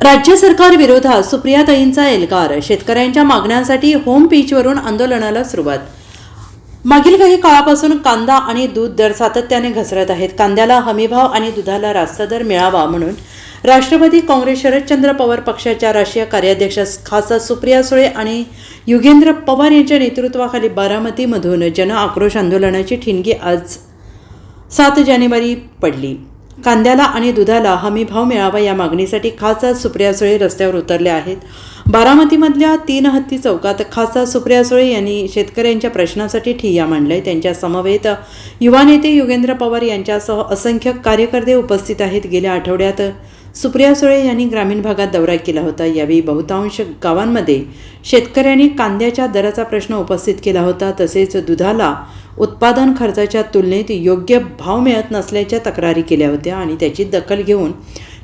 राज्य सरकार विरोधात सुप्रियाताईंचा एल्गार. शेतकऱ्यांच्या मागण्यांसाठी होम पिचवरून आंदोलनाला सुरुवात. मागील काही काळापासून कांदा आणि दूध दर सातत्याने घसरत आहेत. कांद्याला हमीभाव आणि दुधाला रास्त दर मिळावा म्हणून राष्ट्रवादी काँग्रेस शरदचंद्र पवार पक्षाच्या राष्ट्रीय कार्याध्यक्ष खासदार सुप्रिया सुळे आणि युगेंद्र पवार यांच्या नेतृत्वाखाली बारामतीमधून जन आक्रोश आंदोलनाची ठिणगी आज 7 जानेवारी पडली. कांद्याला आणि दुधाला हमी भाव मिळावा या मागणीसाठी खासदार सुप्रिया सुळे रस्त्यावर उतरले आहेत. बारामतीमधल्या 3 हत्ती चौकात खासदार सुप्रिया सुळे यांनी शेतकऱ्यांच्या प्रश्नासाठी ठिय्या मांडलाय. त्यांच्या समवेत युवा नेते युगेंद्र पवार यांच्यासह असंख्य कार्यकर्ते उपस्थित आहेत. गेल्या आठवड्यात सुप्रिया सुळे यांनी ग्रामीण भागात दौरा केला होता. यावेळी बहुतांश गावांमध्ये शेतकऱ्यांनी कांद्याच्या दराचा प्रश्न उपस्थित केला होता. तसेच दुधाला उत्पादन खर्चाच्या तुलनेत योग्य भाव मिळत नसल्याच्या तक्रारी केल्या होत्या आणि त्याची दखल घेऊन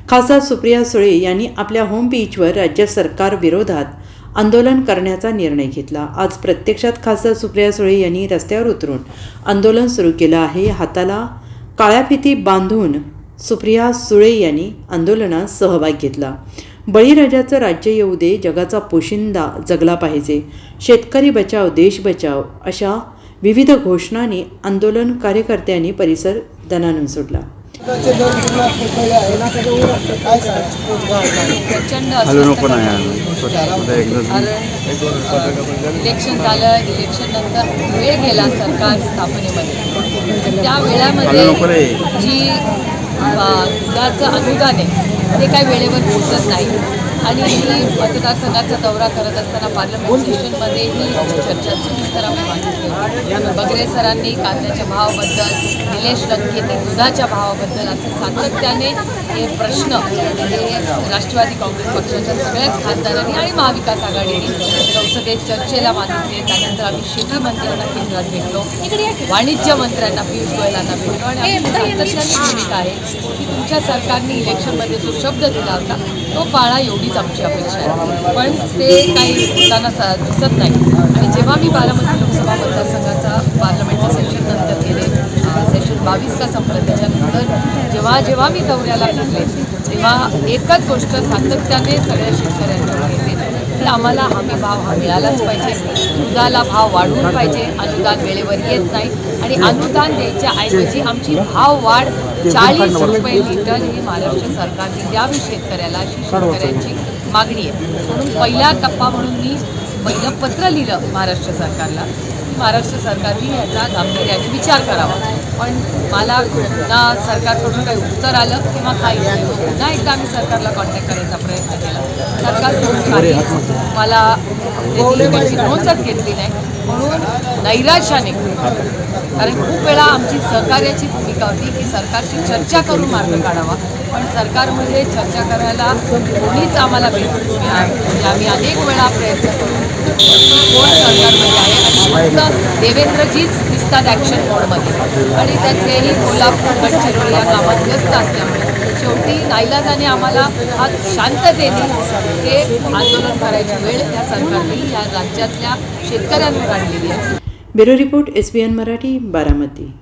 खासदार सुप्रिया सुळे यांनी आपल्या होम पिचवर राज्य सरकार विरोधात आंदोलन करण्याचा निर्णय घेतला. आज प्रत्यक्षात खासदार सुप्रिया सुळे यांनी रस्त्यावर उतरून आंदोलन सुरू केलं आहे. हाताला काळ्या फिती बांधून सुप्रिया सुळे यांनी आंदोलनात सहभाग घेतला. बळीराजाचं राज्य येऊ दे, जगाचा पोशिंदा जगला पाहिजे, शेतकरी बचाव देश बचाव अशा विविध घोषणांनी आंदोलन कार्यकर्त्यांनी परिसर दणाणून सोडला. इलेक्शन झालं, इलेक्शन नंतर वेळ गेला सरकार स्थापनेमध्ये. त्या वेळामध्ये जी दुधाचं अनुदान आहे ते काही वेळेवर पोचत नाही आणि मी मतदारसंघाचा दौरा करत असताना पार्लमेंट सेशनमध्येही चर्चा तर आम्ही मागितली होती. बगरे सरांनी कांद्याच्या भावाबद्दल, निलेश लंकेंनी दुधाच्या भावाबद्दल असे सातत्याने हे प्रश्न हे राष्ट्रवादी काँग्रेस पक्षाच्या सगळ्याच खासदारांनी आणि महाविकास आघाडीने संसदेत चर्चेला मागितले. त्यानंतर आम्ही शेती मंत्र्यांना केंद्रात भेटलो, वाणिज्य मंत्र्यांना पियुष गोयलांना भेटलो आणि आमची सातत्याने भूमिका आहे की तुमच्या सरकारने इलेक्शनमध्ये जो शब्द दिला होता तो पाळा, एवढीच आमची अपेक्षा आहे. पण ते काही होताना दिसत नाही. आणि जेव्हा मी बारामती लोकसभा मतदारसंघाचा पार्लमेंटचं सेशन नंतर केले, सेशन 22 का संपलं, त्याच्यानंतर जेव्हा मी दौऱ्याला गेले तेव्हा एकच गोष्ट सातत्याने सगळ्या शेतकऱ्यांच्या येते की आम्हाला हमी भाव हा मिळालाच पाहिजे, दुधाला भाव वाढवून पाहिजे, अनुदान वेळेवर येत नाही आणि अनुदान द्यायच्या ऐवजी आमची भाव वाढ 40 रुपये लिटर ही महाराष्ट्र सरकारने द्यावी शेतकऱ्याला, अशी शेतकऱ्यांची मागणी आहे. म्हणून पहिला टप्पा म्हणून मी पहिलं पत्र लिहिलं महाराष्ट्र सरकारला. महाराष्ट्र सरकारने याचा गांभीर्याने विचार करावा. पण मला ना सरकारकडून काही उत्तर आलं किंवा काही नाही. पुन्हा एकदा आम्ही सरकारला कॉन्टॅक्ट करायचा प्रयत्न केला. सरकारकडून काही मला त्याची नोंदच घेतली नाही. म्हणून नैराश्याने, कारण खूप वेळा आमची सहकार्याची भूमिका होती की सरकारशी चर्चा करून मार्ग काढावा, पण सरकारमध्ये चर्चा करायला कोणीच आम्हाला भेटत नाही. म्हणजे आम्ही अनेक वेळा प्रयत्न करून कोण सरकारमध्ये आहे आणि फक्त देवेंद्रजीच दिसतात ॲक्शन मोडमध्ये आणि त्यातलेही कोल्हापूर गडचिरोली या कामात व्यस्त असल्यामुळे शेवटी नाईलाजाने आम्हाला हा शांततेने हे आंदोलन करायची वेळ त्या सरकारने या राज्यातल्या शेतकऱ्यांवर आणलेली आहे. Bureau report SBN Marathi, Baramati.